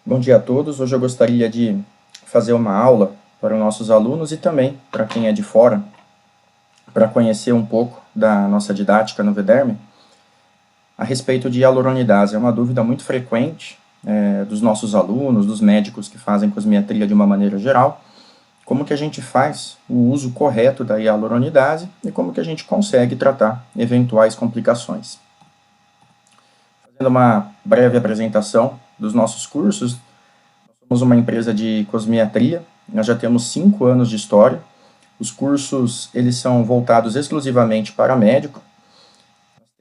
Bom dia a todos. Hoje eu gostaria de fazer uma aula para os nossos alunos e também para quem é de fora, para conhecer um pouco da nossa didática no VDERM a respeito de hialuronidase. É uma dúvida muito frequente dos nossos alunos, dos médicos que fazem cosmetria de uma maneira geral, como que a gente faz o uso correto da hialuronidase e como que a gente consegue tratar eventuais complicações. Fazendo uma breve apresentação dos nossos cursos, somos uma empresa de cosmetria, nós já temos 5 anos de história. Os cursos, eles são voltados exclusivamente para médico.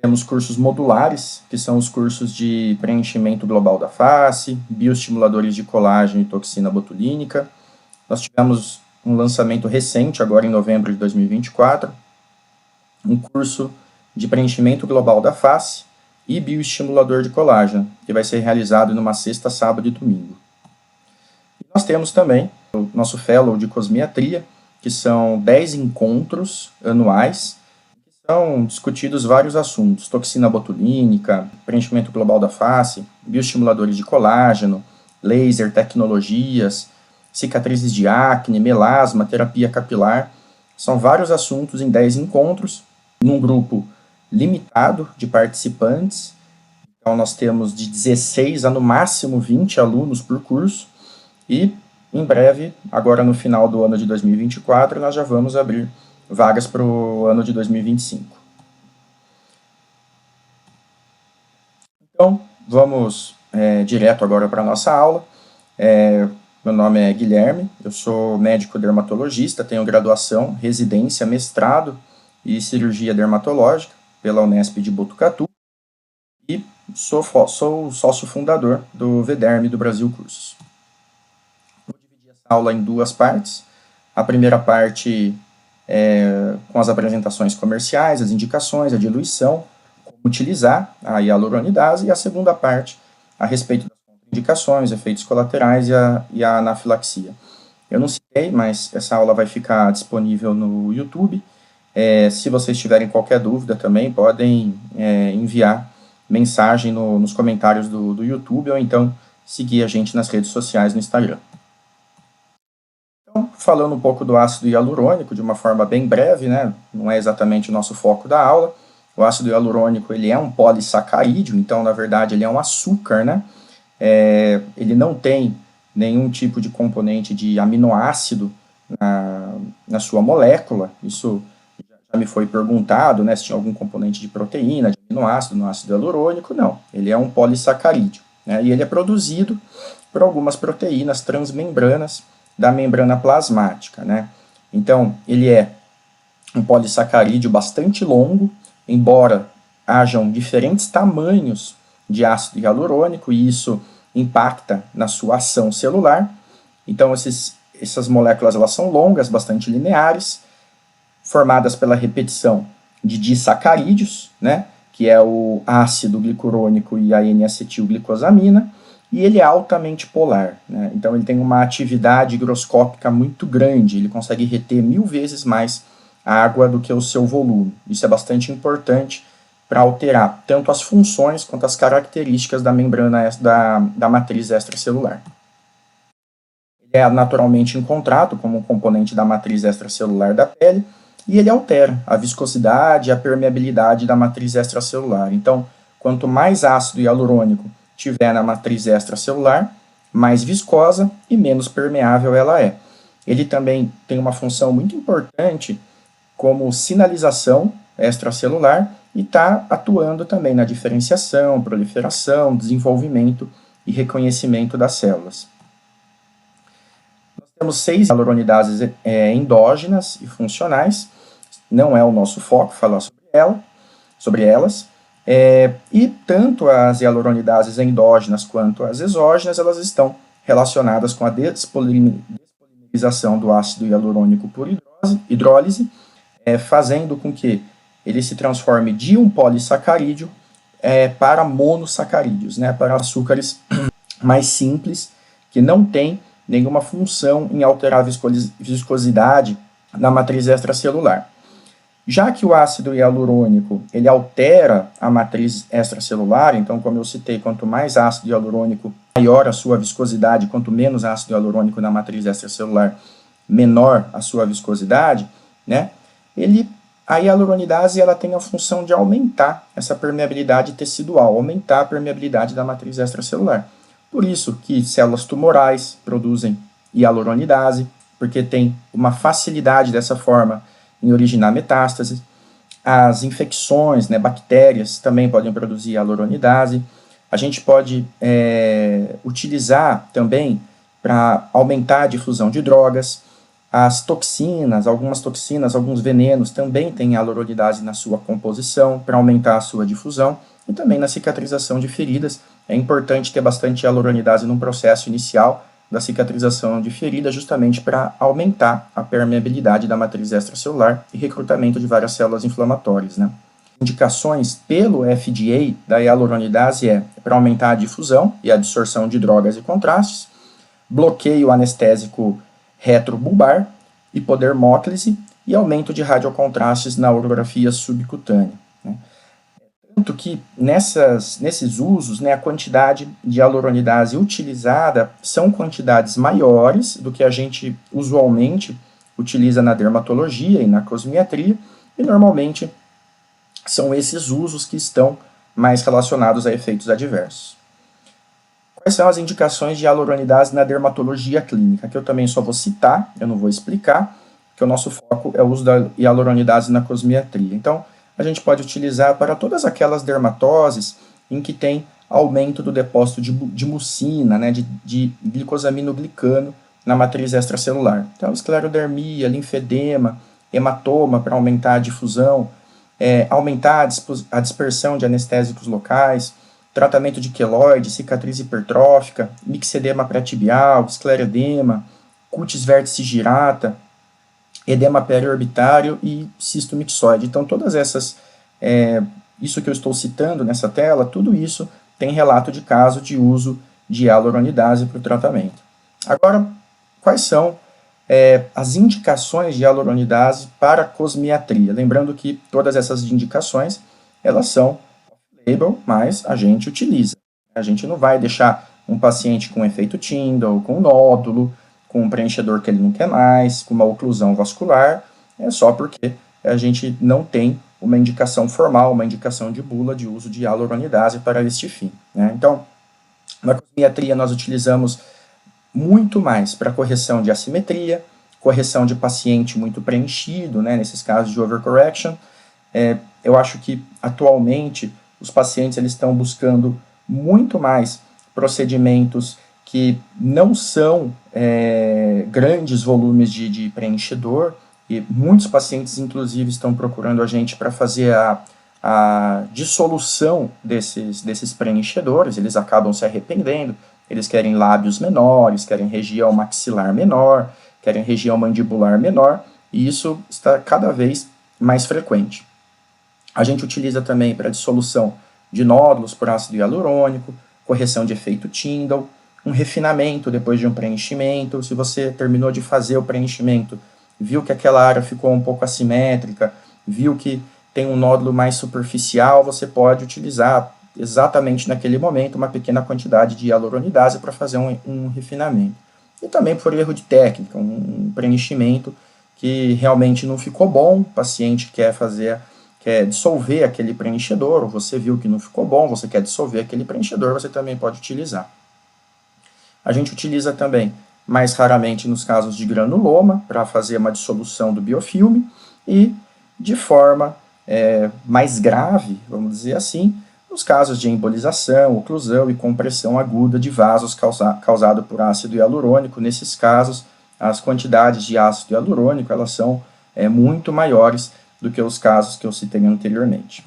Temos cursos modulares, que são os cursos de preenchimento global da face, bioestimuladores de colágeno e toxina botulínica. Nós tivemos um lançamento recente, agora em novembro de 2024, um curso de preenchimento global da face e bioestimulador de colágeno, que vai ser realizado numa sexta, sábado e domingo. Nós temos também o nosso Fellow de Cosmetria, que são 10 encontros anuais, que são discutidos vários assuntos: toxina botulínica, preenchimento global da face, bioestimuladores de colágeno, laser, tecnologias, cicatrizes de acne, melasma, terapia capilar. São vários assuntos em 10 encontros, num grupo limitado de participantes. Então, nós temos de 16 a no máximo 20 alunos por curso. E, em breve, agora no final do ano de 2024, nós já vamos abrir vagas para o ano de 2025. Então, vamos direto agora para a nossa aula. Meu nome é Guilherme, eu sou médico dermatologista, tenho graduação, residência, mestrado e cirurgia dermatológica pela Unesp de Botucatu e sou sócio fundador do VDERM do Brasil Cursos. Aula em duas partes. A primeira parte é com as apresentações comerciais, as indicações, a diluição, como utilizar a hialuronidase, e a segunda parte a respeito das indicações, efeitos colaterais e a anafilaxia. Eu não citei, mas essa aula vai ficar disponível no YouTube. Se vocês tiverem qualquer dúvida também, podem enviar mensagem nos comentários do YouTube ou então seguir a gente nas redes sociais no Instagram. Então, falando um pouco do ácido hialurônico de uma forma bem breve, né, não é exatamente o nosso foco da aula. O ácido hialurônico ele é um polissacarídeo, então na verdade ele é um açúcar, né? Ele não tem nenhum tipo de componente de aminoácido na sua molécula. Isso já me foi perguntado, né, se tinha algum componente de proteína, de aminoácido no ácido hialurônico. Não, ele é um polissacarídeo, né, e ele é produzido por algumas proteínas transmembranas da membrana plasmática, né? Então, ele é um polissacarídeo bastante longo, embora hajam diferentes tamanhos de ácido hialurônico, e isso impacta na sua ação celular. Então, essas moléculas elas são longas, bastante lineares, formadas pela repetição de disacarídeos, né, que é o ácido glicurônico e a N-acetilglicosamina, e ele é altamente polar, né? Então ele tem uma atividade higroscópica muito grande, ele consegue reter 1000 vezes mais água do que o seu volume. Isso é bastante importante para alterar tanto as funções quanto as características da membrana da matriz extracelular. Ele é naturalmente encontrado como um componente da matriz extracelular da pele, e ele altera a viscosidade e a permeabilidade da matriz extracelular. Então, quanto mais ácido hialurônico tiver na matriz extracelular, mais viscosa e menos permeável ela é. Ele também tem uma função muito importante como sinalização extracelular e está atuando também na diferenciação, proliferação, desenvolvimento e reconhecimento das células. Nós temos 6 hialuronidases endógenas e funcionais, não é o nosso foco falar sobre elas. E tanto as hialuronidases endógenas quanto as exógenas, elas estão relacionadas com a despolimerização do ácido hialurônico por hidrólise, fazendo com que ele se transforme de um polissacarídeo para monossacarídeos, né, para açúcares mais simples, que não têm nenhuma função em alterar a viscosidade na matriz extracelular. Já que o ácido hialurônico ele altera a matriz extracelular, então, como eu citei, quanto mais ácido hialurônico, maior a sua viscosidade, quanto menos ácido hialurônico na matriz extracelular, menor a sua viscosidade, né? A hialuronidase ela tem a função de aumentar essa permeabilidade tecidual, aumentar a permeabilidade da matriz extracelular. Por isso que células tumorais produzem hialuronidase, porque tem uma facilidade dessa forma em originar metástases. As infecções, né, bactérias, também podem produzir hialuronidase. A gente pode utilizar também para aumentar a difusão de drogas. As toxinas, alguns venenos também têm hialuronidase na sua composição para aumentar a sua difusão. E também na cicatrização de feridas. É importante ter bastante hialuronidase no processo inicial da cicatrização de ferida, justamente para aumentar a permeabilidade da matriz extracelular e recrutamento de várias células inflamatórias, né? Indicações pelo FDA da hialuronidase para aumentar a difusão e a absorção de drogas e contrastes, bloqueio anestésico retrobulbar, hipodermóclise e aumento de radiocontrastes na urografia subcutânea, né? Tanto que nesses usos, né, a quantidade de hialuronidase utilizada são quantidades maiores do que a gente usualmente utiliza na dermatologia e na cosmiatria, e normalmente são esses usos que estão mais relacionados a efeitos adversos. Quais são as indicações de hialuronidase na dermatologia clínica? Que eu também só vou citar, eu não vou explicar, que o nosso foco é o uso da hialuronidase na cosmiatria. Então, a gente pode utilizar para todas aquelas dermatoses em que tem aumento do depósito de mucina, né, de glicosaminoglicano na matriz extracelular. Então, esclerodermia, linfedema, hematoma para aumentar a difusão, aumentar a dispersão de anestésicos locais, tratamento de queloide, cicatriz hipertrófica, mixedema pré-tibial, esclerodema, cutis vértice girata, edema periorbitário e cisto mixoide. Então, todas essas, isso que eu estou citando nessa tela, tudo isso tem relato de caso de uso de hialuronidase para o tratamento. Agora, quais são as indicações de hialuronidase para cosmiatria? Lembrando que todas essas indicações, elas são off-label, mas a gente utiliza. A gente não vai deixar um paciente com efeito Tyndall, com nódulo, com um preenchedor que ele não quer mais, com uma oclusão vascular, só porque a gente não tem uma indicação formal, uma indicação de bula de uso de hialuronidase para este fim, né? Então, na cosmiatria nós utilizamos muito mais para correção de assimetria, correção de paciente muito preenchido, né, nesses casos de overcorrection. Eu acho que atualmente os pacientes eles estão buscando muito mais procedimentos que não são grandes volumes de preenchedor, e muitos pacientes, inclusive, estão procurando a gente para fazer a dissolução desses preenchedores. Eles acabam se arrependendo, eles querem lábios menores, querem região maxilar menor, querem região mandibular menor, e isso está cada vez mais frequente. A gente utiliza também para dissolução de nódulos por ácido hialurônico, correção de efeito Tyndall, um refinamento depois de um preenchimento. Se você terminou de fazer o preenchimento, viu que aquela área ficou um pouco assimétrica, viu que tem um nódulo mais superficial, você pode utilizar exatamente naquele momento uma pequena quantidade de hialuronidase para fazer um refinamento. E também por erro de técnica, um preenchimento que realmente não ficou bom, o paciente quer dissolver aquele preenchedor, ou você viu que não ficou bom, você quer dissolver aquele preenchedor, você também pode utilizar. A gente utiliza também, mais raramente nos casos de granuloma, para fazer uma dissolução do biofilme, e de forma mais grave, vamos dizer assim, nos casos de embolização, oclusão e compressão aguda de vasos causado por ácido hialurônico. Nesses casos, as quantidades de ácido hialurônico elas são muito maiores do que os casos que eu citei anteriormente.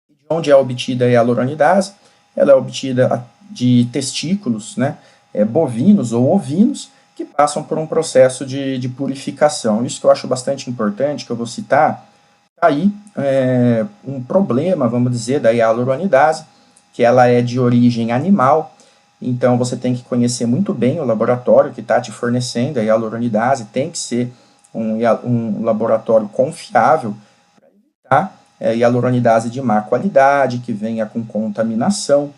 De onde é obtida a hialuronidase? Ela é obtida de testículos, né, bovinos ou ovinos, que passam por um processo de purificação. Isso que eu acho bastante importante, que eu vou citar, aí um problema, vamos dizer, da hialuronidase, que ela é de origem animal. Então você tem que conhecer muito bem o laboratório que está te fornecendo a hialuronidase, tem que ser um laboratório confiável para evitar hialuronidase de má qualidade, que venha com contaminação,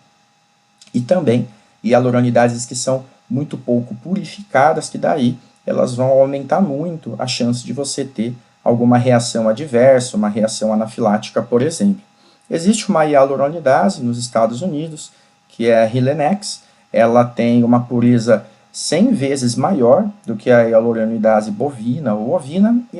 e também hialuronidases que são muito pouco purificadas, que daí elas vão aumentar muito a chance de você ter alguma reação adversa, uma reação anafilática, por exemplo. Existe uma hialuronidase nos Estados Unidos, que é a Hylenex. Ela tem uma pureza 100 vezes maior do que a hialuronidase bovina ou ovina, e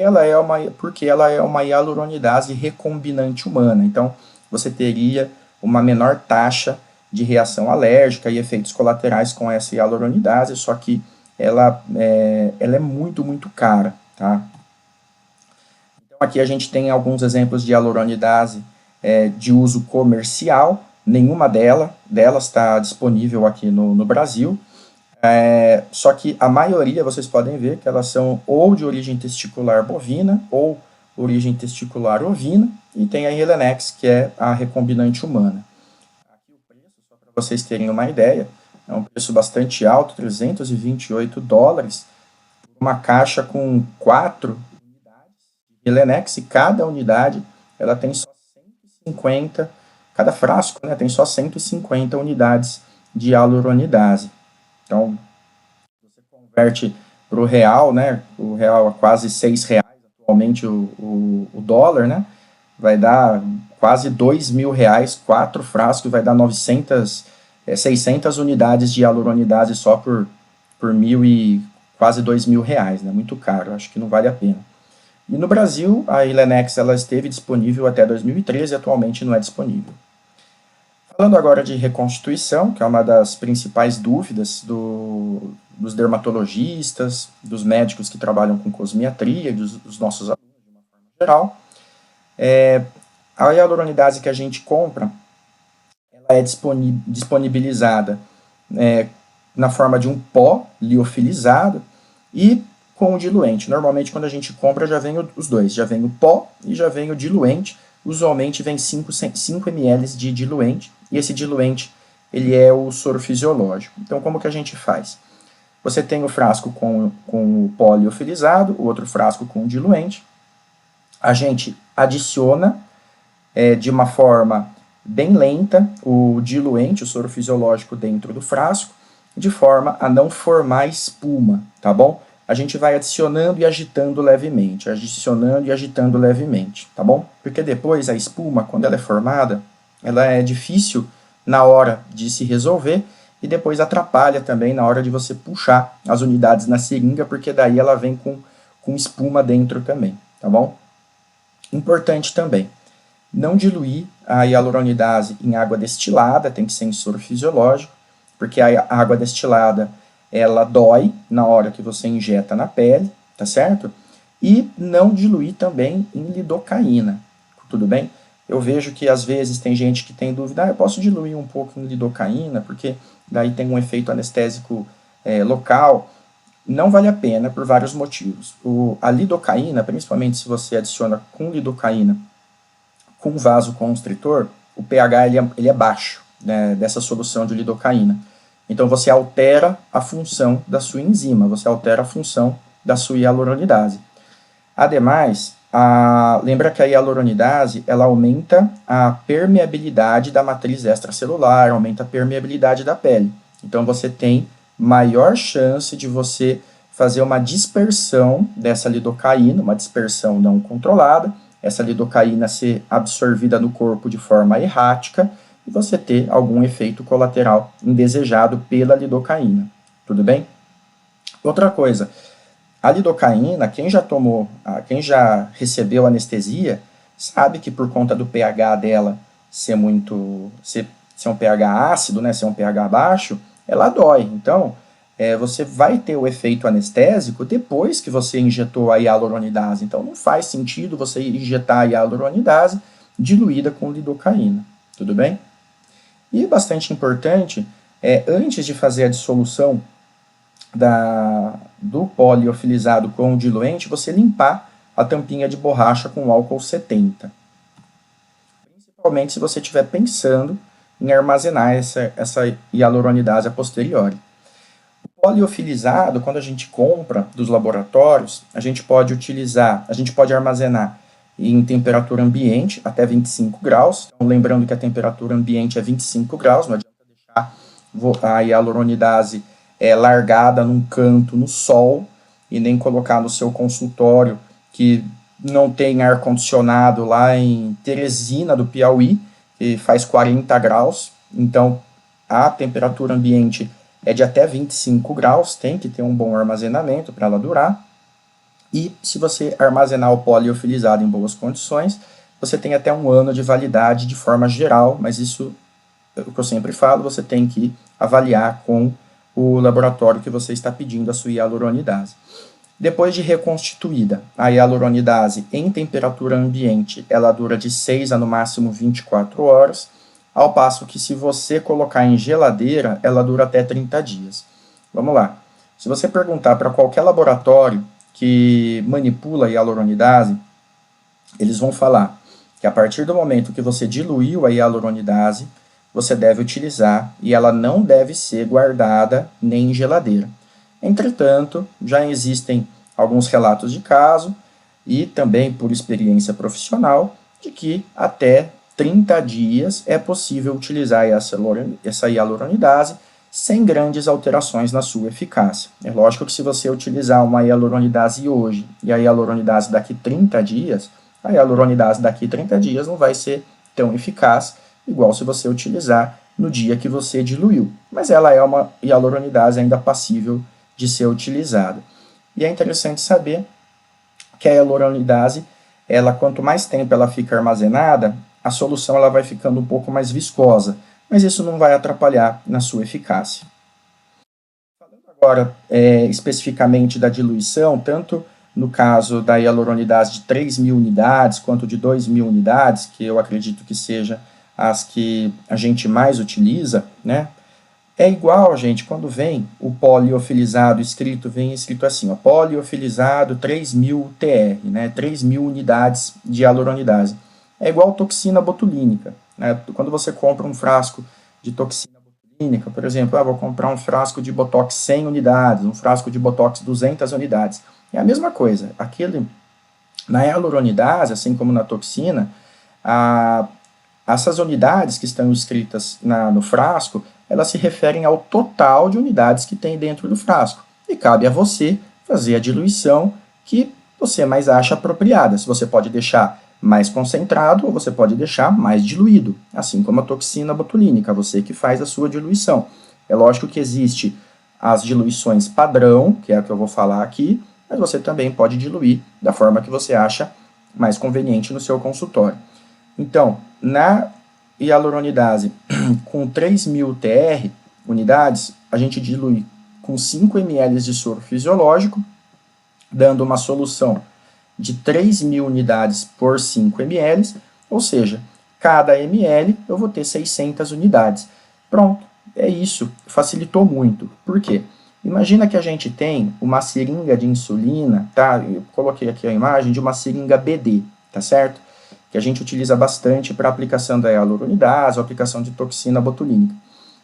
porque ela é uma hialuronidase recombinante humana. Então, você teria uma menor taxa de reação alérgica e efeitos colaterais com essa hialuronidase, só que ela é muito, muito cara, tá? Então, aqui a gente tem alguns exemplos de hialuronidase de uso comercial. Nenhuma delas está disponível aqui no Brasil, só que a maioria, vocês podem ver que elas são ou de origem testicular bovina ou origem testicular ovina, e tem a Hylenex, que é a recombinante humana. Aqui o preço, só para vocês terem uma ideia, é um preço bastante alto, $328, uma caixa com 4 unidades de Hylenex, e cada unidade ela tem só 150, cada frasco, né, tem só 150 unidades de hialuronidase. Então, você converte para o real, né, o real é quase R$6 atualmente o dólar, né, vai dar quase R$2.000, 4 frascos, vai dar 600 unidades de hialuronidase só por quase R$2.000, né, muito caro, acho que não vale a pena. E no Brasil, a Hylenex ela esteve disponível até 2013 e atualmente não é disponível. Falando agora de reconstituição, que é uma das principais dúvidas dos dermatologistas, dos médicos que trabalham com cosmiatria, dos nossos alunos de uma forma geral, a hialuronidase que a gente compra, ela é disponibilizada na forma de um pó liofilizado e com o diluente. Normalmente, quando a gente compra, já vem os dois, já vem o pó e já vem o diluente. Usualmente vem 5 ml de diluente, e esse diluente ele é o soro fisiológico. Então, como que a gente faz? Você tem o frasco com o pó liofilizado, o outro frasco com o diluente. A gente adiciona de uma forma bem lenta o diluente, o soro fisiológico dentro do frasco, de forma a não formar espuma, tá bom? A gente vai adicionando e agitando levemente, tá bom? Porque depois a espuma, quando ela é formada, ela é difícil na hora de se resolver e depois atrapalha também na hora de você puxar as unidades na seringa, porque daí ela vem com espuma dentro também, tá bom? Importante também, não diluir a hialuronidase em água destilada, tem que ser em soro fisiológico, porque a água destilada ela dói na hora que você injeta na pele, tá certo? E não diluir também em lidocaína, tudo bem? Eu vejo que às vezes tem gente que tem dúvida, eu posso diluir um pouco em lidocaína, porque daí tem um efeito anestésico local. Não vale a pena por vários motivos. A lidocaína, principalmente se você adiciona com lidocaína com vasoconstritor, o pH ele é baixo, né, dessa solução de lidocaína. Então, você altera a função da sua enzima, você altera a função da sua hialuronidase. Ademais, lembra que a hialuronidase, ela aumenta a permeabilidade da matriz extracelular, aumenta a permeabilidade da pele. Então, você tem maior chance de você fazer uma dispersão dessa lidocaína, uma dispersão não controlada, essa lidocaína ser absorvida no corpo de forma errática, e você ter algum efeito colateral indesejado pela lidocaína, tudo bem? Outra coisa, a lidocaína, quem já recebeu anestesia, sabe que por conta do pH dela ser um pH ácido, né, ser um pH baixo, ela dói. Então, você vai ter o efeito anestésico depois que você injetou a hialuronidase. Então, não faz sentido você injetar a hialuronidase diluída com lidocaína, tudo bem? E bastante importante, antes de fazer a dissolução do pó liofilizado com o diluente, você limpar a tampinha de borracha com álcool 70. Principalmente se você estiver pensando em armazenar essa hialuronidase a posteriori. O pó liofilizado, quando a gente compra dos laboratórios, a gente pode armazenar em temperatura ambiente até 25 graus. Então, lembrando que a temperatura ambiente é 25 graus, não adianta deixar a hialuronidase largada num canto no sol e nem colocar no seu consultório que não tem ar-condicionado lá em Teresina do Piauí, que faz 40 graus, então a temperatura ambiente é de até 25 graus, tem que ter um bom armazenamento para ela durar. E se você armazenar o pó liofilizado em boas condições, você tem até 1 ano de validade de forma geral, mas isso, é o que eu sempre falo, você tem que avaliar com o laboratório que você está pedindo a sua hialuronidase. Depois de reconstituída, a hialuronidase em temperatura ambiente, ela dura de 6 a no máximo 24 horas, ao passo que se você colocar em geladeira, ela dura até 30 dias. Vamos lá. Se você perguntar para qualquer laboratório que manipula a hialuronidase, eles vão falar que a partir do momento que você diluiu a hialuronidase, você deve utilizar e ela não deve ser guardada nem em geladeira. Entretanto, já existem alguns relatos de caso e também por experiência profissional de que até 30 dias é possível utilizar essa hialuronidase sem grandes alterações na sua eficácia. É lógico que se você utilizar uma hialuronidase hoje e a hialuronidase daqui 30 dias, a hialuronidase daqui 30 dias não vai ser tão eficaz igual se você utilizar no dia que você diluiu. Mas ela é uma hialuronidase ainda passível de ser utilizada. E é interessante saber que a hialuronidase, ela, quanto mais tempo ela fica armazenada, a solução ela vai ficando um pouco mais viscosa, mas isso não vai atrapalhar na sua eficácia. Falando agora especificamente da diluição, tanto no caso da hialuronidase de 3.000 unidades, quanto de 2.000 unidades, que eu acredito que seja as que a gente mais utiliza, né? É igual, gente, quando vem o pó liofilizado escrito, vem escrito assim, ó, pó liofilizado 3.000 TR, né? 3.000 unidades de hialuronidase. É igual toxina botulínica, né? Quando você compra um frasco de toxina botulínica, por exemplo, vou comprar um frasco de Botox 100 unidades, um frasco de Botox 200 unidades. É a mesma coisa. Na hialuronidase, assim como na toxina, essas unidades que estão escritas no frasco, elas se referem ao total de unidades que tem dentro do frasco. E cabe a você fazer a diluição que você mais acha apropriada. Se você pode deixar mais concentrado ou você pode deixar mais diluído, assim como a toxina botulínica, você que faz a sua diluição. É lógico que existe as diluições padrão, que é a que eu vou falar aqui, mas você também pode diluir da forma que você acha mais conveniente no seu consultório. Então, na hialuronidase com 3.000 TR unidades, a gente dilui com 5 ml de soro fisiológico, dando uma solução de 3.000 unidades por 5 ml, ou seja, cada ml eu vou ter 600 unidades. Pronto, é isso, facilitou muito. Por quê? Imagina que a gente tem uma seringa de insulina, tá? Eu coloquei aqui a imagem de uma seringa BD, tá certo? Que a gente utiliza bastante para aplicação da hialuronidase ou aplicação de toxina botulínica.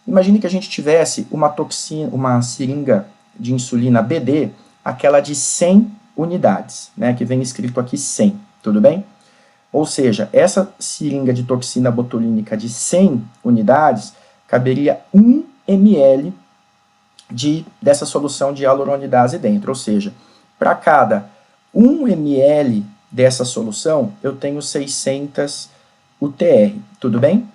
Imagine que a gente tivesse uma seringa de insulina BD, aquela de 100 unidades, né, que vem escrito aqui 100, tudo bem? Ou seja, essa seringa de toxina botulínica de 100 unidades caberia 1 ml dessa solução de hialuronidase dentro, ou seja, para cada 1 ml dessa solução, eu tenho 600 UTR, tudo bem?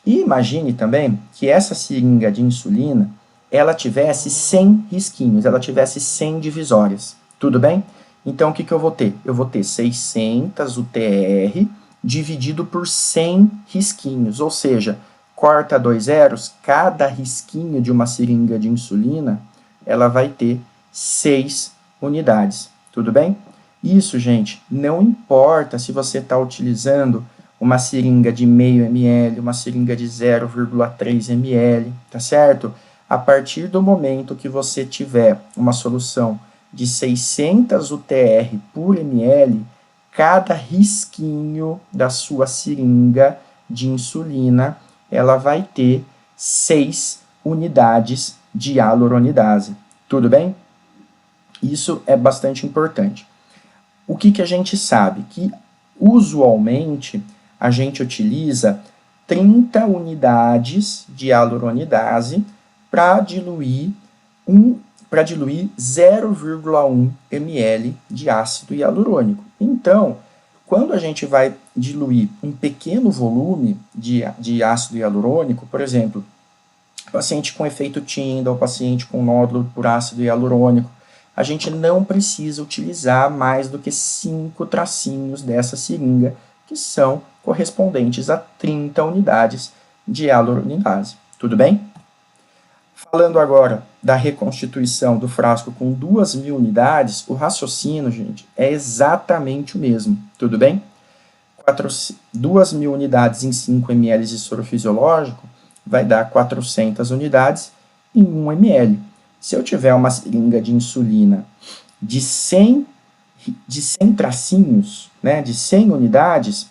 E imagine também que essa seringa de insulina, ela tivesse 100 risquinhos, ela tivesse 100 divisórias, tudo bem? Então, o que eu vou ter? Eu vou ter 600 UTR dividido por 100 risquinhos, ou seja, corta 2 zeros, cada risquinho de uma seringa de insulina, ela vai ter 6 unidades, tudo bem? Isso, gente, não importa se você está utilizando uma seringa de meio ml, uma seringa de 0,3 ml, tá certo? A partir do momento que você tiver uma solução de 600 UTR por ml, cada risquinho da sua seringa de insulina, ela vai ter 6 unidades de hialuronidase, tudo bem? Isso é bastante importante. O que a gente sabe? Que, usualmente, a gente utiliza 30 unidades de hialuronidase para diluir 0,1 ml de ácido hialurônico. Então, quando a gente vai diluir um pequeno volume de ácido hialurônico, por exemplo, paciente com efeito Tyndall, paciente com nódulo por ácido hialurônico, a gente não precisa utilizar mais do que 5 tracinhos dessa seringa, que são correspondentes a 30 unidades de hialuronidase. Tudo bem? Falando agora da reconstituição do frasco com 2.000 unidades, o raciocínio, gente, é exatamente o mesmo. Tudo bem? 2.000 unidades em 5 ml de soro fisiológico vai dar 400 unidades em 1 ml. Se eu tiver uma seringa de insulina de 100 tracinhos, né, de 100 unidades,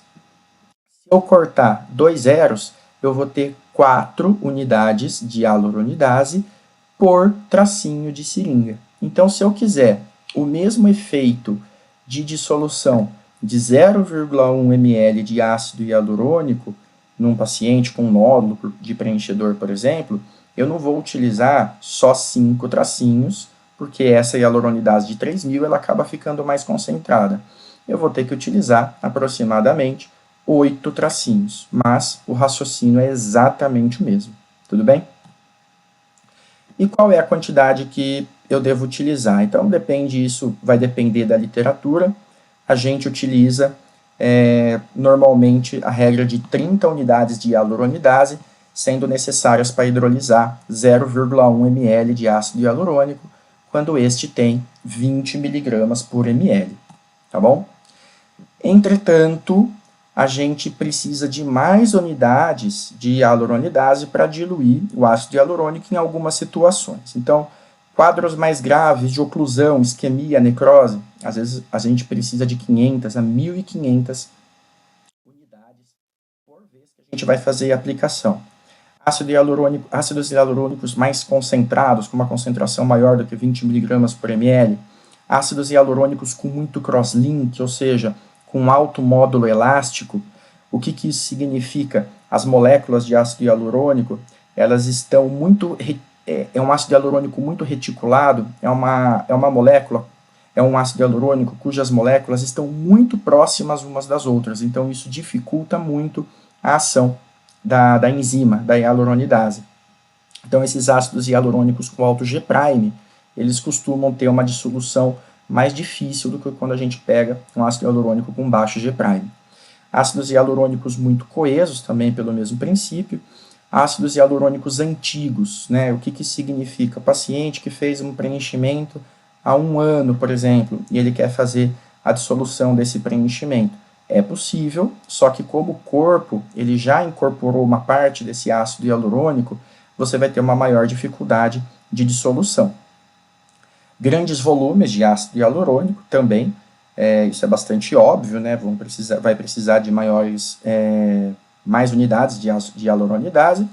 se eu cortar 2 zeros, eu vou ter 4 unidades de hialuronidase por tracinho de seringa. Então, se eu quiser o mesmo efeito de dissolução de 0,1 ml de ácido hialurônico num paciente com nódulo de preenchedor, por exemplo, eu não vou utilizar só 5 tracinhos, porque essa hialuronidase de 3.000 ela acaba ficando mais concentrada. Eu vou ter que utilizar aproximadamente 8 tracinhos, mas o raciocínio é exatamente o mesmo. Tudo bem? E qual é a quantidade que eu devo utilizar? Então, isso vai depender da literatura. A gente utiliza normalmente a regra de 30 unidades de hialuronidase, sendo necessárias para hidrolisar 0,1 ml de ácido hialurônico, quando este tem 20 mg por ml, tá bom? Entretanto, a gente precisa de mais unidades de hialuronidase para diluir o ácido hialurônico em algumas situações. Então, quadros mais graves de oclusão, isquemia, necrose, às vezes a gente precisa de 500 a 1.500 unidades por vez que a gente vai fazer a aplicação. Ácidos hialurônicos mais concentrados, com uma concentração maior do que 20 mg por ml, ácidos hialurônicos com muito crosslink, ou seja, com alto módulo elástico. O que isso significa? As moléculas de ácido hialurônico, elas estão muito... É um ácido hialurônico muito reticulado, é um ácido hialurônico cujas moléculas estão muito próximas umas das outras, então isso dificulta muito a ação da enzima, da hialuronidase. Então, esses ácidos hialurônicos com alto G', eles costumam ter uma dissolução mais difícil do que quando a gente pega um ácido hialurônico com baixo G'. Ácidos hialurônicos muito coesos, também pelo mesmo princípio. Ácidos hialurônicos antigos, né? O que significa? O paciente que fez um preenchimento há 1 ano, por exemplo, e ele quer fazer a dissolução desse preenchimento. É possível, só que como o corpo ele já incorporou uma parte desse ácido hialurônico, você vai ter uma maior dificuldade de dissolução. Grandes volumes de ácido hialurônico também, isso é bastante óbvio, né? Vai precisar de mais unidades de hialuronidase.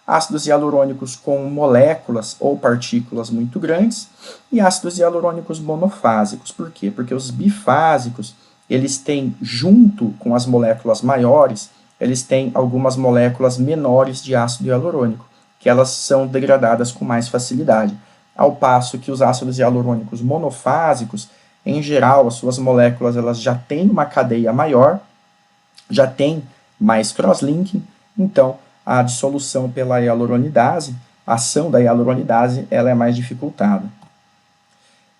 Ácidos hialurônicos com moléculas ou partículas muito grandes e ácidos hialurônicos monofásicos. Por quê? Porque os bifásicos eles têm, junto com as moléculas maiores, eles têm algumas moléculas menores de ácido hialurônico, que elas são degradadas com mais facilidade. Ao passo que os ácidos hialurônicos monofásicos, em geral, as suas moléculas elas já têm uma cadeia maior, já têm mais crosslinking, então a dissolução pela hialuronidase, a ação da hialuronidase, ela é mais dificultada.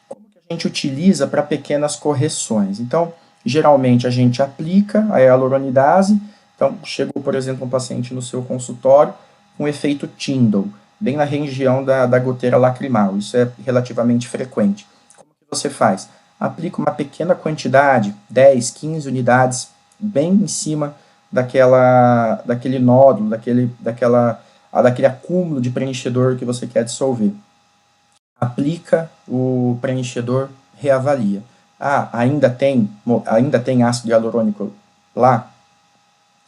Como que a gente utiliza para pequenas correções? Então, geralmente a gente aplica a hialuronidase. Então, chegou, por exemplo, um paciente no seu consultório com efeito Tyndall, bem na região da goteira lacrimal. Isso é relativamente frequente. Como que você faz? Aplica uma pequena quantidade, 10, 15 unidades, bem em cima daquele nódulo, daquele acúmulo de preenchedor que você quer dissolver. Aplica o preenchedor, reavalia. Ainda tem ácido hialurônico lá?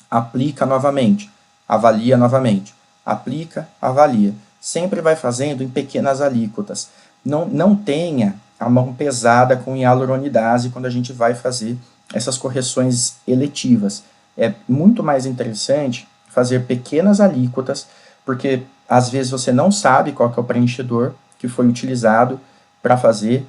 Aplica novamente, avalia novamente. Aplica, avalia. Sempre vai fazendo em pequenas alíquotas. Não tenha a mão pesada com hialuronidase quando a gente vai fazer essas correções eletivas. É muito mais interessante fazer pequenas alíquotas, porque às vezes você não sabe qual que é o preenchedor que foi utilizado para fazer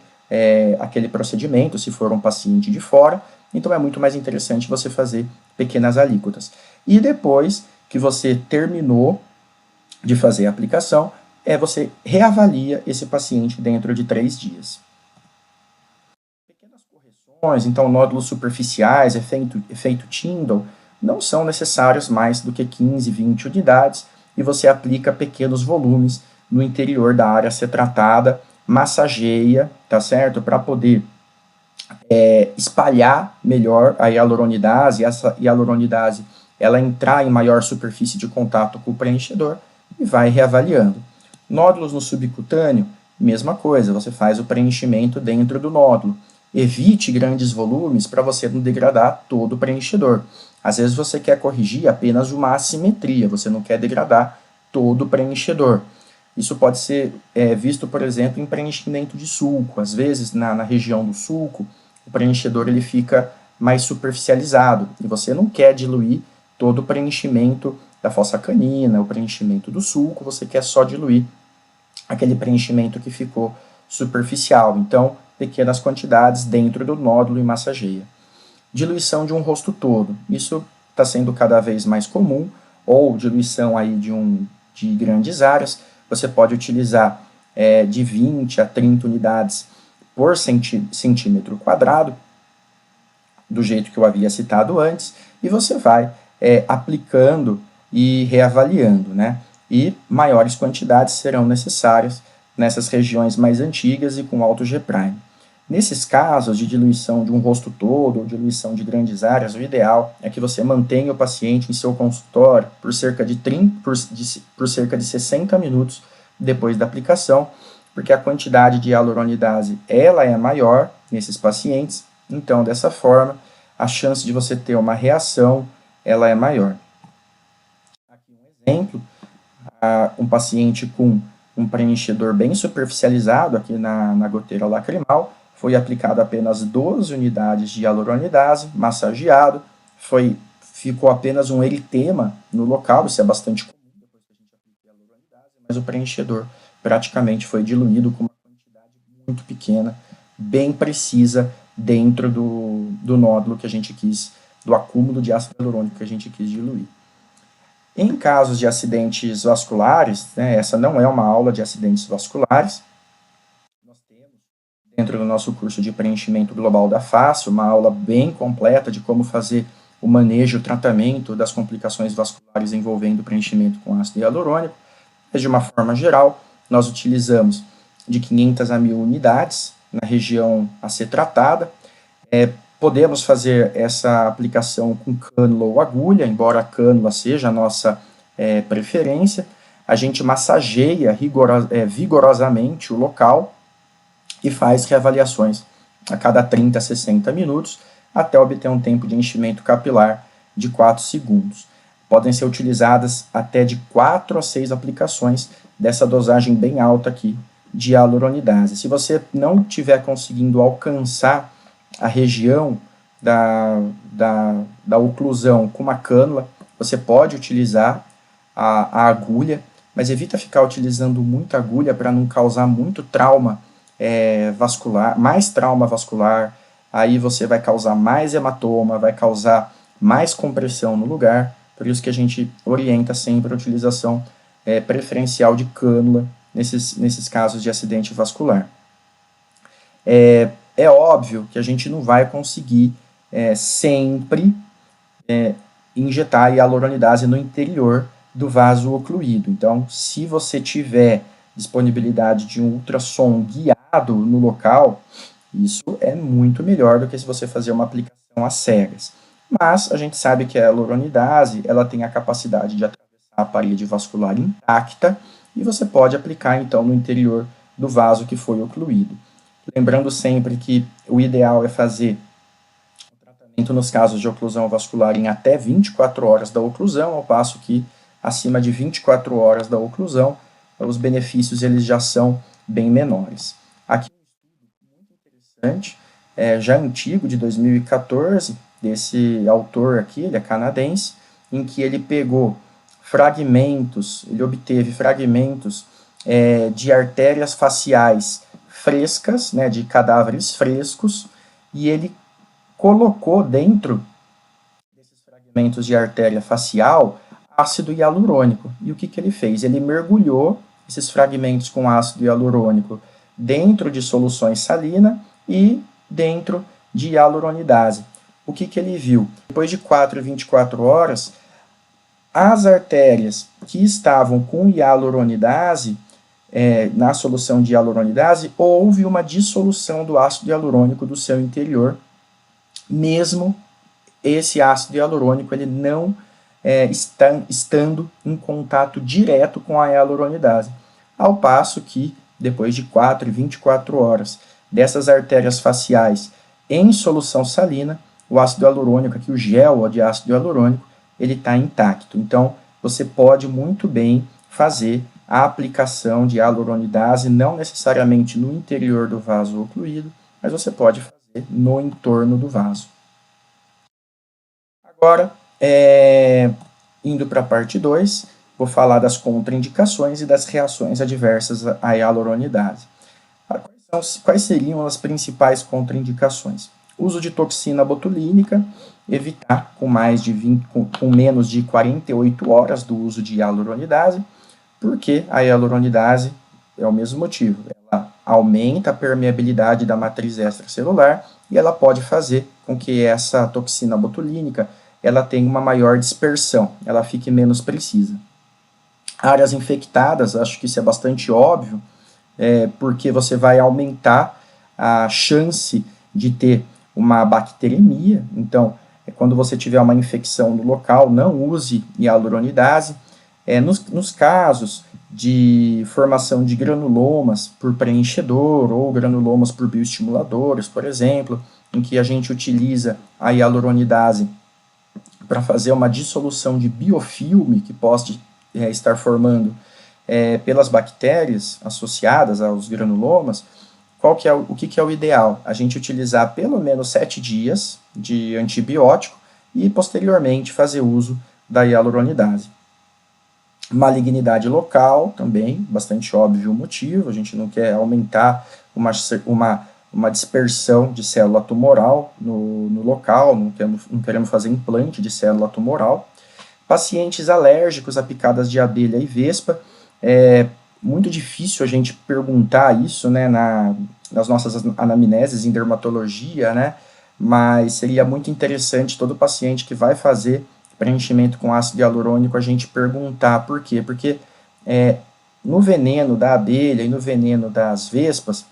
aquele procedimento, se for um paciente de fora, então é muito mais interessante você fazer pequenas alíquotas. E depois que você terminou de fazer a aplicação, você reavalia esse paciente dentro de 3 dias. Pequenas correções, então nódulos superficiais, efeito Tyndall, não são necessários mais do que 15, 20 unidades, e você aplica pequenos volumes no interior da área a ser tratada, massageia, tá certo? Para poder espalhar melhor a hialuronidase, e essa hialuronidase ela entrar em maior superfície de contato com o preenchedor e vai reavaliando. Nódulos no subcutâneo, mesma coisa, você faz o preenchimento dentro do nódulo. Evite grandes volumes para você não degradar todo o preenchedor. Às vezes você quer corrigir apenas uma assimetria, você não quer degradar todo o preenchedor. Isso pode ser visto, por exemplo, em preenchimento de sulco. Às vezes, na região do sulco, o preenchedor ele fica mais superficializado e você não quer diluir todo o preenchimento da fossa canina, o preenchimento do sulco, você quer só diluir aquele preenchimento que ficou superficial. Então, pequenas quantidades dentro do nódulo e massageia. Diluição de um rosto todo. Isso está sendo cada vez mais comum, ou diluição aí de grandes áreas. Você pode utilizar de 20 a 30 unidades por centímetro quadrado, do jeito que eu havia citado antes, e você vai aplicando e reavaliando, né? E maiores quantidades serão necessárias nessas regiões mais antigas e com alto G'. Nesses casos de diluição de um rosto todo ou diluição de grandes áreas, o ideal é que você mantenha o paciente em seu consultório por cerca de 60 minutos depois da aplicação, porque a quantidade de hialuronidase ela é maior nesses pacientes, então dessa forma a chance de você ter uma reação ela é maior. Aqui um exemplo, um paciente com um preenchedor bem superficializado aqui na goteira lacrimal, foi aplicado apenas 12 unidades de hialuronidase, massageado, ficou apenas um eritema no local, isso é bastante comum depois que a gente aplica a hialuronidase, mas o preenchedor praticamente foi diluído com uma quantidade muito pequena, bem precisa dentro do nódulo que a gente quis, do acúmulo de ácido hialurônico que a gente quis diluir. Em casos de acidentes vasculares, né, essa não é uma aula de acidentes vasculares, nós temos dentro do nosso curso de preenchimento global da face uma aula bem completa de como fazer o manejo e o tratamento das complicações vasculares envolvendo preenchimento com ácido hialurônico, mas de uma forma geral, nós utilizamos de 500 a 1.000 unidades na região a ser tratada. Podemos fazer essa aplicação com cânula ou agulha, embora a cânula seja a nossa preferência. A gente massageia vigorosamente o local e faz reavaliações a cada 30 a 60 minutos até obter um tempo de enchimento capilar de 4 segundos. Podem ser utilizadas até de 4 a 6 aplicações dessa dosagem bem alta aqui de hialuronidase. Se você não estiver conseguindo alcançar a região da oclusão com uma cânula, você pode utilizar a agulha, mas evita ficar utilizando muita agulha para não causar muito trauma vascular, mais trauma vascular, aí você vai causar mais hematoma, vai causar mais compressão no lugar, por isso que a gente orienta sempre a utilização preferencial de cânula nesses casos de acidente vascular. É óbvio que a gente não vai conseguir sempre injetar hialuronidase no interior do vaso ocluído. Então, se você tiver disponibilidade de um ultrassom guiado no local, isso é muito melhor do que se você fazer uma aplicação às cegas. Mas a gente sabe que a hialuronidase ela tem a capacidade de atravessar a parede vascular intacta e você pode aplicar então no interior do vaso que foi ocluído. Lembrando sempre que o ideal é fazer o tratamento nos casos de oclusão vascular em até 24 horas da oclusão, ao passo que acima de 24 horas da oclusão, os benefícios eles já são bem menores. Aqui um estudo muito interessante, já antigo, de 2014, desse autor aqui, ele é canadense, em que ele pegou ele obteve fragmentos de artérias faciais frescas, né, de cadáveres frescos, e ele colocou dentro desses fragmentos de artéria facial ácido hialurônico. E o que ele fez? Ele mergulhou esses fragmentos com ácido hialurônico dentro de soluções salina e dentro de hialuronidase. O que ele viu? Depois de 4 e 24 horas, as artérias que estavam com hialuronidase, na solução de hialuronidase, houve uma dissolução do ácido hialurônico do seu interior, mesmo esse ácido hialurônico ele não estando em contato direto com a hialuronidase. Ao passo que, depois de 4 e 24 horas dessas artérias faciais em solução salina, o ácido hialurônico, aqui o gel de ácido hialurônico, ele está intacto. Então, você pode muito bem fazer a aplicação de hialuronidase, não necessariamente no interior do vaso ocluído, mas você pode fazer no entorno do vaso. Agora, indo para a parte 2, vou falar das contraindicações e das reações adversas à hialuronidase. Quais seriam as principais contraindicações? Uso de toxina botulínica, evitar com menos de 48 horas do uso de hialuronidase, porque a hialuronidase é o mesmo motivo. Ela aumenta a permeabilidade da matriz extracelular e ela pode fazer com que essa toxina botulínica ela tenha uma maior dispersão, ela fique menos precisa. Áreas infectadas, acho que isso é bastante óbvio, porque você vai aumentar a chance de ter uma bacteremia. Então, quando você tiver uma infecção no local, não use hialuronidase. Nos casos de formação de granulomas por preenchedor ou granulomas por bioestimuladores, por exemplo, em que a gente utiliza a hialuronidase para fazer uma dissolução de biofilme que pode estar formando pelas bactérias associadas aos granulomas, o que é o ideal? A gente utilizar pelo menos 7 dias de antibiótico e, posteriormente, fazer uso da hialuronidase. Malignidade local, também, bastante óbvio o motivo, a gente não quer aumentar uma dispersão de célula tumoral no local, não queremos fazer implante de célula tumoral. Pacientes alérgicos a picadas de abelha e vespa, muito difícil a gente perguntar isso, né, nas nossas anamneses em dermatologia, né, mas seria muito interessante todo paciente que vai fazer preenchimento com ácido hialurônico a gente perguntar por quê, porque no veneno da abelha e no veneno das vespas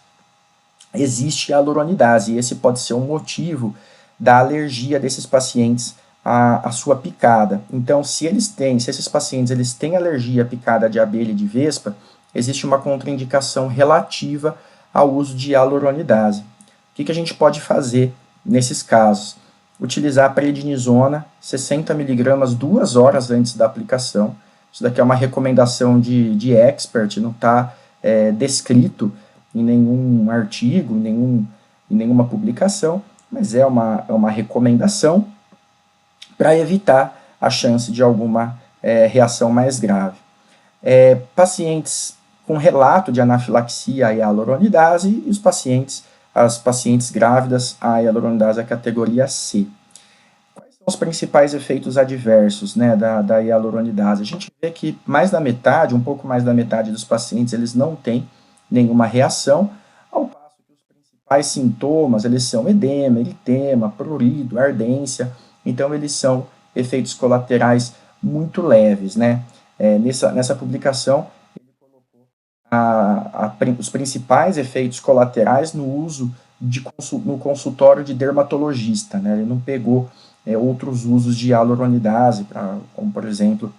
existe hialuronidase, e esse pode ser um motivo da alergia desses pacientes à sua picada. Então, se esses pacientes eles têm alergia à picada de abelha e de vespa, existe uma contraindicação relativa ao uso de hialuronidase. O que a gente pode fazer nesses casos? Utilizar a prednisona, 60 mg 2 horas antes da aplicação. Isso daqui é uma recomendação de expert, não está descrito em nenhum artigo, em nenhuma publicação, mas é uma recomendação para evitar a chance de alguma reação mais grave. Pacientes com relato de anafilaxia à hialuronidase e as pacientes grávidas à hialuronidase, a categoria C. Quais são os principais efeitos adversos, né, da hialuronidase? A gente vê que um pouco mais da metade dos pacientes, eles não têm nenhuma reação, ao passo que os principais sintomas, eles são edema, eritema, prurido, ardência, então eles são efeitos colaterais muito leves, né? Nessa publicação, ele colocou os principais efeitos colaterais no uso no consultório de dermatologista, né? Ele não pegou outros usos de hialuronidase, como por exemplo,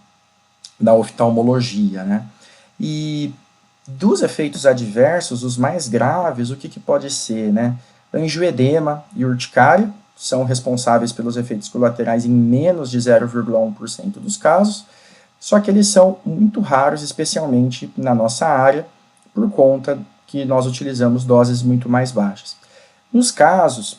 na oftalmologia, né? E dos efeitos adversos, os mais graves, o que pode ser, né? Angioedema e urticária são responsáveis pelos efeitos colaterais em menos de 0,1% dos casos, só que eles são muito raros, especialmente na nossa área, por conta que nós utilizamos doses muito mais baixas. Nos casos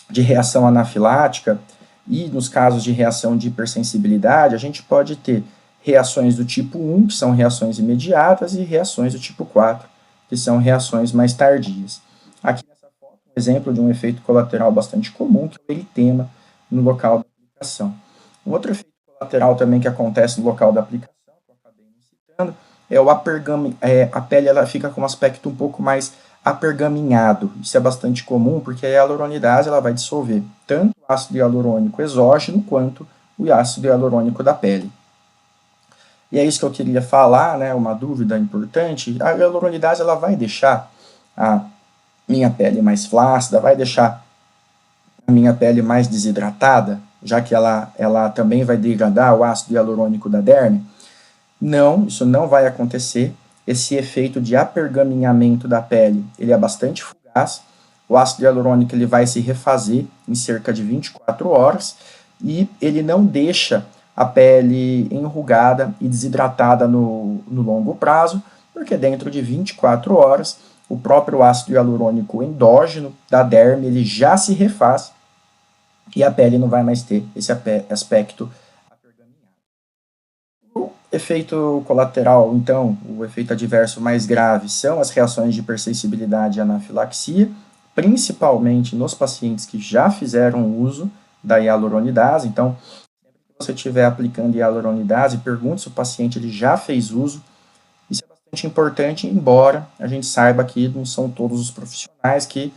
de reação anafilática e nos casos de reação de hipersensibilidade, a gente pode ter reações do tipo 1, que são reações imediatas, e reações do tipo 4, que são reações mais tardias. Aqui nessa foto, um exemplo de um efeito colateral bastante comum, que é o eritema no local da aplicação. Um outro efeito colateral também que acontece no local da aplicação, que eu acabei citando, é o a pele ela fica com um aspecto um pouco mais apergaminhado. Isso é bastante comum porque a hialuronidase ela vai dissolver tanto o ácido hialurônico exógeno quanto o ácido hialurônico da pele. E é isso que eu queria falar, né, uma dúvida importante. A hialuronidase ela vai deixar a minha pele mais flácida, vai deixar a minha pele mais desidratada, já que ela também vai degradar o ácido hialurônico da derme? Não, isso não vai acontecer. Esse efeito de apergaminhamento da pele, ele é bastante fugaz. O ácido hialurônico ele vai se refazer em cerca de 24 horas e ele não deixa a pele enrugada e desidratada no longo prazo, porque dentro de 24 horas o próprio ácido hialurônico endógeno da derme ele já se refaz e a pele não vai mais ter esse aspecto apergaminhado. O efeito colateral, então, o efeito adverso mais grave são as reações de hipersensibilidade e anafilaxia, principalmente nos pacientes que já fizeram uso da hialuronidase. Então, sempre que você estiver aplicando hialuronidase, pergunte se o paciente ele já fez uso. Isso é bastante importante, embora a gente saiba que não são todos os profissionais que,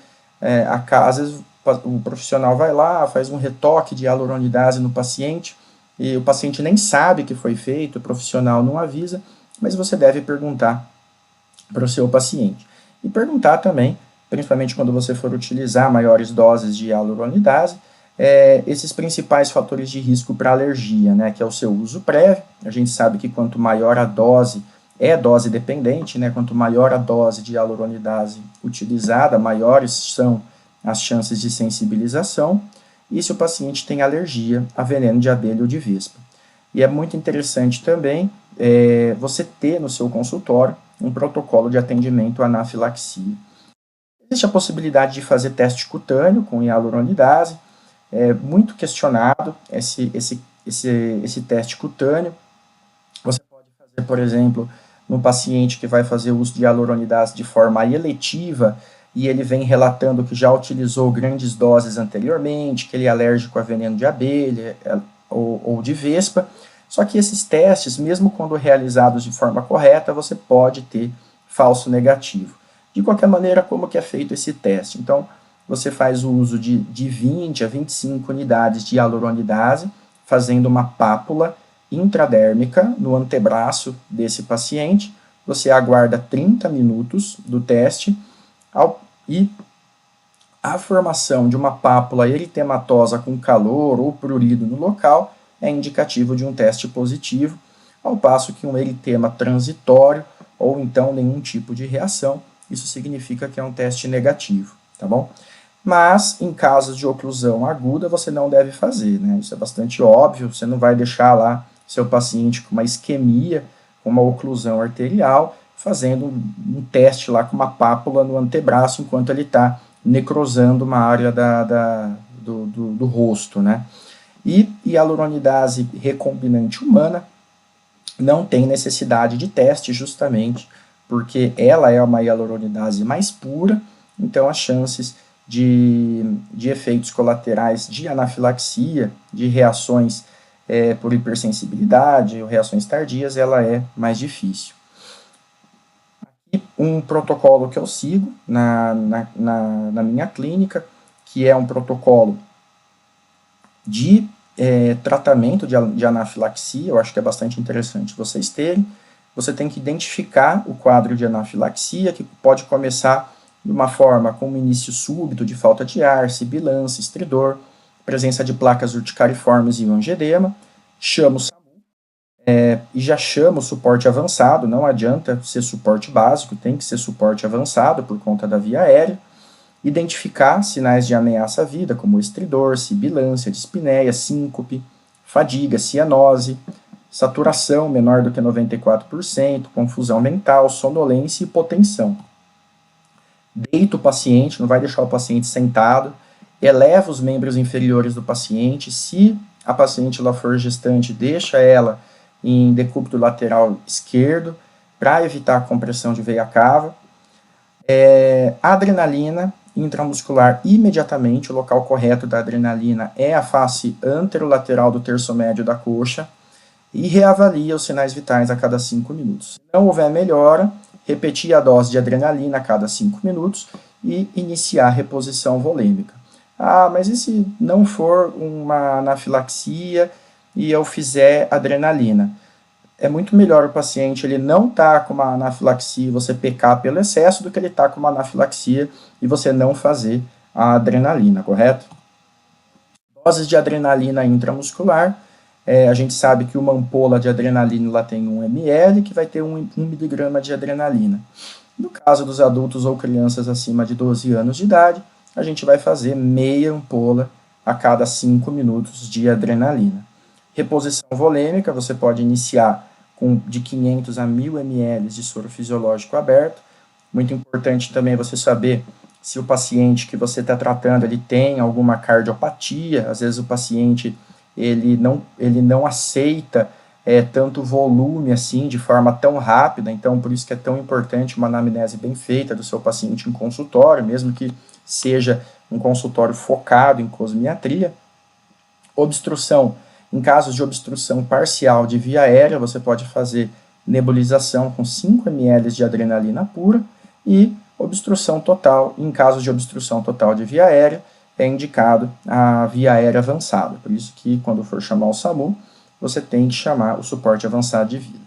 às vezes, o profissional vai lá, faz um retoque de hialuronidase no paciente, e o paciente nem sabe que foi feito, o profissional não avisa, mas você deve perguntar para o seu paciente. E perguntar também, principalmente quando você for utilizar maiores doses de hialuronidase, esses principais fatores de risco para alergia, né, que é o seu uso prévio. A gente sabe que quanto maior a dose, é dose dependente, né, quanto maior a dose de hialuronidase utilizada, maiores são as chances de sensibilização, e se o paciente tem alergia a veneno de abelha ou de vespa. E é muito interessante também você ter no seu consultório um protocolo de atendimento à anafilaxia. Existe a possibilidade de fazer teste cutâneo com hialuronidase, é muito questionado esse teste cutâneo. Você pode fazer, por exemplo, num paciente que vai fazer uso de hialuronidase de forma eletiva, e ele vem relatando que já utilizou grandes doses anteriormente, que ele é alérgico a veneno de abelha ou de vespa. Só que esses testes, mesmo quando realizados de forma correta, você pode ter falso negativo. De qualquer maneira, como que é feito esse teste? Então, você faz o uso de 20 a 25 unidades de hialuronidase, fazendo uma pápula intradérmica no antebraço desse paciente. Você aguarda 30 minutos do teste, e a formação de uma pápula eritematosa com calor ou prurido no local é indicativo de um teste positivo, ao passo que um eritema transitório ou então nenhum tipo de reação, isso significa que é um teste negativo, tá bom? Mas em casos de oclusão aguda você não deve fazer, né? Isso é bastante óbvio, você não vai deixar lá seu paciente com uma isquemia, com uma oclusão arterial, fazendo um teste lá com uma pápula no antebraço enquanto ele está necrosando uma área do rosto, né? E hialuronidase recombinante humana não tem necessidade de teste justamente porque ela é uma hialuronidase mais pura, então as chances de efeitos colaterais de anafilaxia, de reações por hipersensibilidade ou reações tardias, ela é mais difícil. Um protocolo que eu sigo na minha clínica, que é um protocolo de tratamento de anafilaxia, eu acho que é bastante interessante vocês terem. Você tem que identificar o quadro de anafilaxia, que pode começar de uma forma com um início súbito de falta de ar, sibilância, estridor, presença de placas urticariformes e angedema, chama o SAMU, e já chama o suporte avançado, não adianta ser suporte básico, tem que ser suporte avançado por conta da via aérea, identificar sinais de ameaça à vida, como estridor, sibilância, dispneia, síncope, fadiga, cianose, saturação menor do que 94%, confusão mental, sonolência e hipotensão. Deita o paciente, não vai deixar o paciente sentado, eleva os membros inferiores do paciente, se a paciente ela for gestante, deixa ela em decúbito lateral esquerdo, para evitar a compressão de veia cava. Adrenalina intramuscular imediatamente, o local correto da adrenalina é a face anterolateral do terço médio da coxa, e reavalia os sinais vitais a cada 5 minutos. Se não houver melhora, repetir a dose de adrenalina a cada 5 minutos e iniciar a reposição volêmica. Ah, mas e se não for uma anafilaxia e eu fizer adrenalina? É muito melhor o paciente ele não estar com uma anafilaxia e você pecar pelo excesso do que ele estar com uma anafilaxia e você não fazer a adrenalina, correto? Doses de adrenalina intramuscular, a gente sabe que uma ampola de adrenalina ela tem 1 ml, que vai ter 1 mg de adrenalina. No caso dos adultos ou crianças acima de 12 anos de idade, a gente vai fazer meia ampola a cada 5 minutos de adrenalina. Reposição volêmica, você pode iniciar com de 500 a 1000 ml de soro fisiológico aberto. Muito importante também você saber se o paciente que você está tratando ele tem alguma cardiopatia. Às vezes o paciente ele não aceita tanto volume assim de forma tão rápida, então por isso que é tão importante uma anamnese bem feita do seu paciente em consultório, mesmo que seja um consultório focado em cosmiatria. Obstrução. Em casos de obstrução parcial de via aérea, você pode fazer nebulização com 5 ml de adrenalina pura, e obstrução total. Em casos de obstrução total de via aérea, é indicado a via aérea avançada. Por isso que, quando for chamar o SAMU, você tem que chamar o suporte avançado de vida.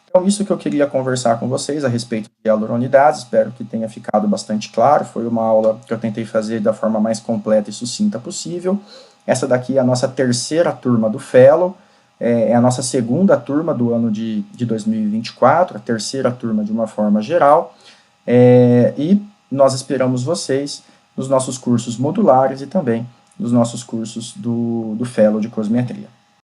Então, isso que eu queria conversar com vocês a respeito de hialuronidase. Espero que tenha ficado bastante claro. Foi uma aula que eu tentei fazer da forma mais completa e sucinta possível. Essa daqui é a nossa terceira turma do Fellow, é a nossa segunda turma do ano de 2024, a terceira turma de uma forma geral, e nós esperamos vocês nos nossos cursos modulares e também nos nossos cursos do Fellow de Cosmiatria.